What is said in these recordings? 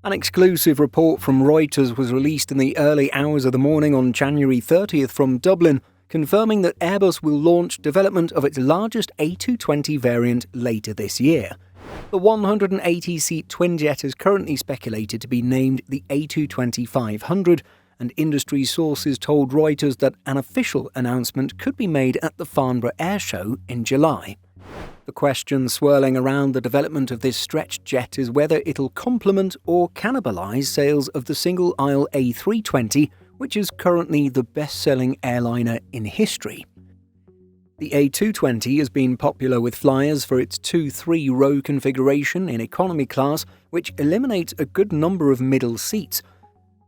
An exclusive report from Reuters was released in the early hours of the morning on January 30th from Dublin, confirming that Airbus will launch development of its largest A220 variant later this year. The 180-seat twinjet is currently speculated to be named the A320-500, and industry sources told Reuters that an official announcement could be made at the Farnborough Air Show in July. The question swirling around the development of this stretch jet is whether it'll complement or cannibalise sales of the single-aisle A320, which is currently the best-selling airliner in history. The A220 has been popular with flyers for its 2-3-row configuration in economy class, which eliminates a good number of middle seats.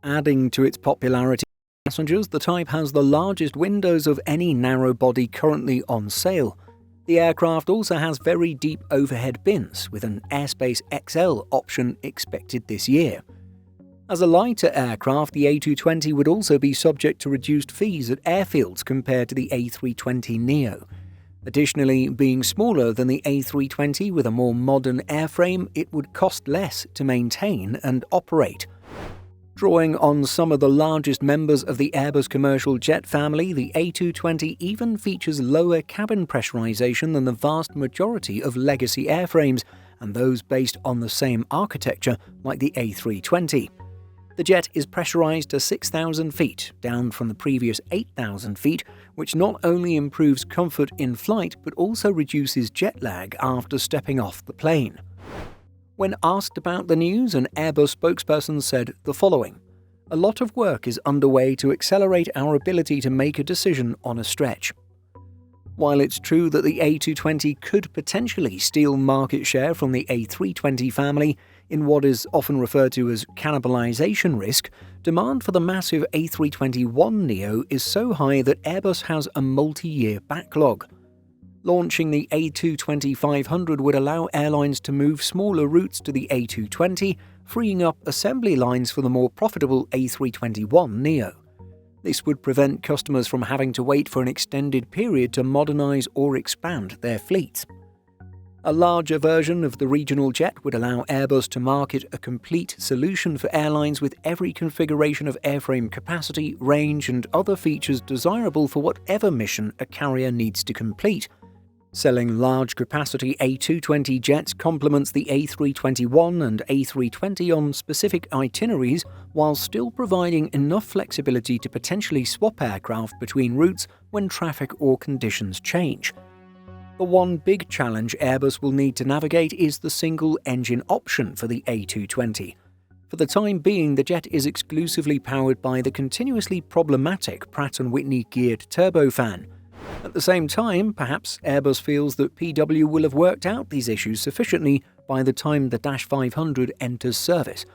Adding to its popularity with passengers, the type has the largest windows of any narrow body currently on sale. The aircraft also has very deep overhead bins, with an Airspace XL option expected this year. As a lighter aircraft, the A220 would also be subject to reduced fees at airfields compared to the A320neo. Additionally, being smaller than the A320 with a more modern airframe, it would cost less to maintain and operate. Drawing on some of the largest members of the Airbus commercial jet family, the A220 even features lower cabin pressurization than the vast majority of legacy airframes, and those based on the same architecture like the A320. The jet is pressurized to 6,000 feet, down from the previous 8,000 feet, which not only improves comfort in flight but also reduces jet lag after stepping off the plane. When asked about the news, an Airbus spokesperson said the following: "A lot of work is underway to accelerate our ability to make a decision on a stretch." While it's true that the A220 could potentially steal market share from the A320 family in what is often referred to as cannibalization risk, demand for the massive A321neo is so high that Airbus has a multi-year backlog. Launching the A220-500 would allow airlines to move smaller routes to the A220, freeing up assembly lines for the more profitable A321neo. This would prevent customers from having to wait for an extended period to modernize or expand their fleets. A larger version of the regional jet would allow Airbus to market a complete solution for airlines with every configuration of airframe capacity, range, and other features desirable for whatever mission a carrier needs to complete. Selling large-capacity A220 jets complements the A321 and A320 on specific itineraries, while still providing enough flexibility to potentially swap aircraft between routes when traffic or conditions change. The one big challenge Airbus will need to navigate is the single-engine option for the A220. For the time being, the jet is exclusively powered by the continuously problematic Pratt & Whitney geared turbofan. At the same time, perhaps Airbus feels that PW will have worked out these issues sufficiently by the time the Dash 500 enters service.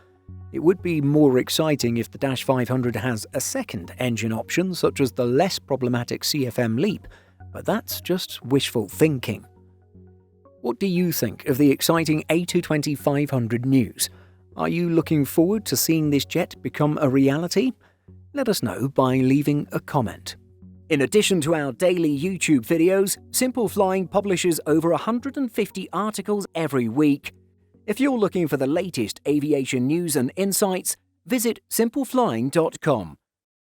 It would be more exciting if the Dash 500 has a second engine option, such as the less problematic CFM LEAP, but that's just wishful thinking. What do you think of the exciting A220-500 news? Are you looking forward to seeing this jet become a reality? Let us know by leaving a comment. In addition to our daily YouTube videos, Simple Flying publishes over 150 articles every week. If you're looking for the latest aviation news and insights, visit simpleflying.com.